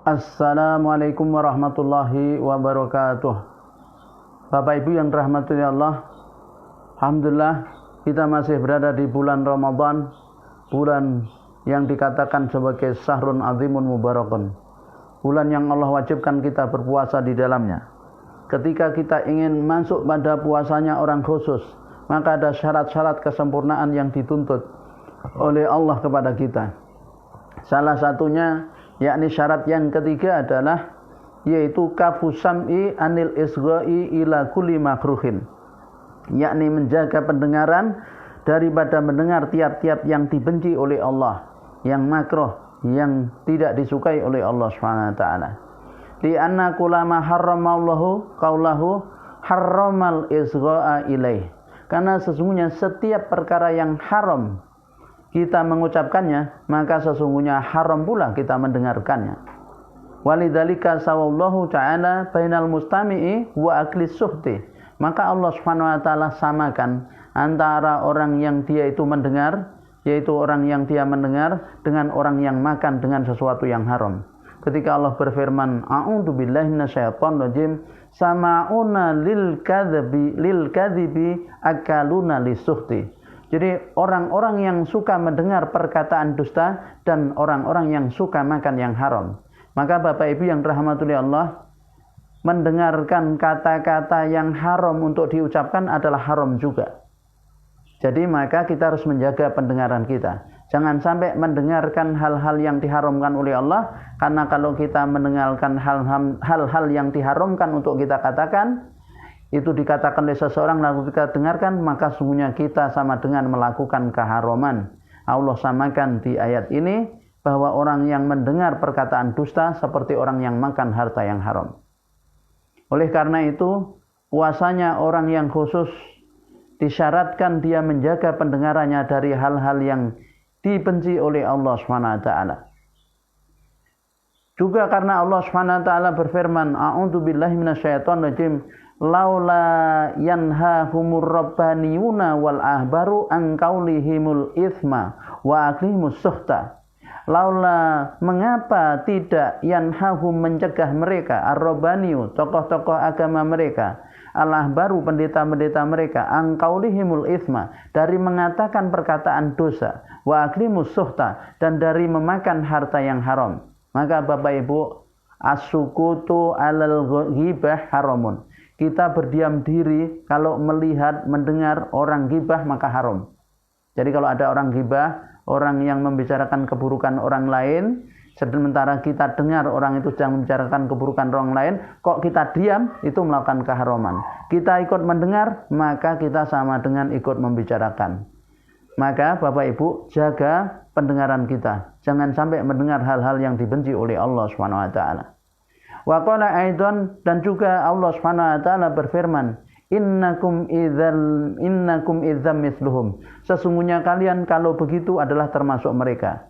Assalamualaikum warahmatullahi wabarakatuh. Bapak Ibu yang dirahmati Allah, alhamdulillah kita masih berada di bulan Ramadan, bulan yang dikatakan sebagai syahrun azimun mubarakun, bulan yang Allah wajibkan kita berpuasa di dalamnya. Ketika kita ingin masuk pada puasanya orang khusus, maka ada syarat-syarat kesempurnaan yang dituntut oleh Allah kepada kita. Salah satunya, yakni syarat yang ketiga adalah yaitu kafu sam'i anil isgha'i ila kulli makruhin, yakni menjaga pendengaran daripada mendengar tiap-tiap yang dibenci oleh Allah, yang makruh, yang tidak disukai oleh Allah Subhanahu wa taala. Li anna kullama harramallahu qaulahu harramal isgha'a ilaih. Karena sesungguhnya setiap perkara yang haram kita mengucapkannya, maka sesungguhnya haram pula kita mendengarkannya. Walidzalika sawallahu ta'ala bainal mustami'i wa aklis suhti. Maka Allah Subhanahu wa taala samakan antara orang yang dia itu mendengar, yaitu orang yang dia mendengar, dengan orang yang makan dengan sesuatu yang haram. Ketika Allah berfirman, a'udzu billahi minasyaitonir rajim, sama'una lil kadhibi akaluna lisuhti. Jadi orang-orang yang suka mendengar perkataan dusta dan orang-orang yang suka makan yang haram. Maka Bapak Ibu yang dirahmati Allah, mendengarkan kata-kata yang haram untuk diucapkan adalah haram juga. Jadi maka kita harus menjaga pendengaran kita. Jangan sampai mendengarkan hal-hal yang diharamkan oleh Allah, karena kalau kita mendengarkan hal-hal yang diharamkan untuk kita katakan, itu dikatakan oleh seseorang lalu kita dengarkan, maka sungguhnya kita sama dengan melakukan keharaman. Allah samakan di ayat ini bahwa orang yang mendengar perkataan dusta seperti orang yang makan harta yang haram. Oleh karena itu, puasanya orang yang khusus disyaratkan dia menjaga pendengarannya dari hal-hal yang dibenci oleh Allah Subhanahu wa taala. Juga karena Allah Subhanahu wa taala berfirman, a'udzu billahi minasyaitonir rajim, laula yanhahumur rabbaniyuna wal ahbaru an qaulihimul itsma wa aqimus suhta. Laula, mengapa tidak yanhahum, mencegah mereka, ar-rabbaniyu, tokoh-tokoh agama mereka, al-ahbaru, pendeta-pendeta mereka, an qaulihimul itsma, dari mengatakan perkataan dosa, wa aqimus suhta, dan dari memakan harta yang haram. Maka Bapak Ibu, as-sukutu alal ghibah haramun. Kita berdiam diri kalau melihat, mendengar orang ghibah maka haram. Jadi kalau ada orang ghibah, orang yang membicarakan keburukan orang lain, sementara kita dengar orang itu sedang membicarakan keburukan orang lain, kok kita diam, itu melakukan keharaman. Kita ikut mendengar, maka kita sama dengan ikut membicarakan. Maka Bapak Ibu, jaga pendengaran kita. Jangan sampai mendengar hal-hal yang dibenci oleh Allah Subhanahu wa taala. Wa qala aidan, dan juga Allah Subhanahu wa taala berfirman, innakum idzam misluhum. Sesungguhnya kalian kalau begitu adalah termasuk mereka.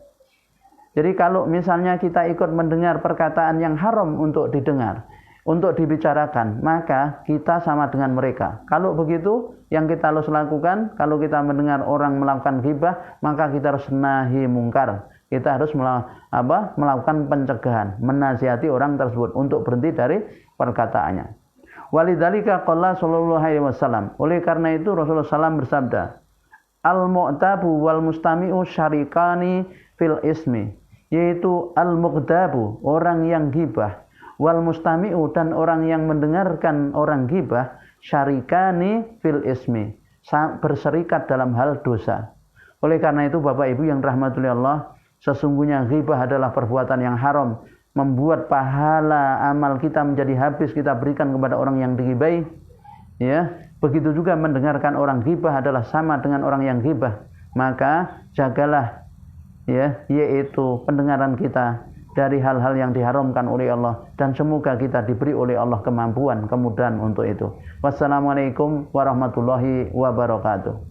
Jadi kalau misalnya kita ikut mendengar perkataan yang haram untuk didengar, untuk dibicarakan, maka kita sama dengan mereka. Kalau begitu, yang kita harus lakukan, kalau kita mendengar orang melakukan ghibah, maka kita harus nahi mungkar. Kita harus melakukan pencegahan, menasihati orang tersebut untuk berhenti dari perkataannya. Walidzalika qala sallallahu alaihi wasallam. Oleh karena itu Rasulullah SAW bersabda, al-mu'tabu wal mustami'u syarikani fil ismi, yaitu al-mughdabu, orang yang ghibah, wal mustami'u, dan orang yang mendengarkan orang ghibah, syarikani fil ismi, berserikat dalam hal dosa. Oleh karena itu Bapak Ibu yang rahmatullahi Allah, sesungguhnya ghibah adalah perbuatan yang haram, membuat pahala amal kita menjadi habis kita berikan kepada orang yang dighibahi. Ya, begitu juga mendengarkan orang ghibah adalah sama dengan orang yang ghibah. Maka jagalah, ya, yaitu pendengaran kita dari hal-hal yang diharamkan oleh Allah, dan semoga kita diberi oleh Allah kemampuan, kemudahan untuk itu. Wassalamualaikum warahmatullahi wabarakatuh.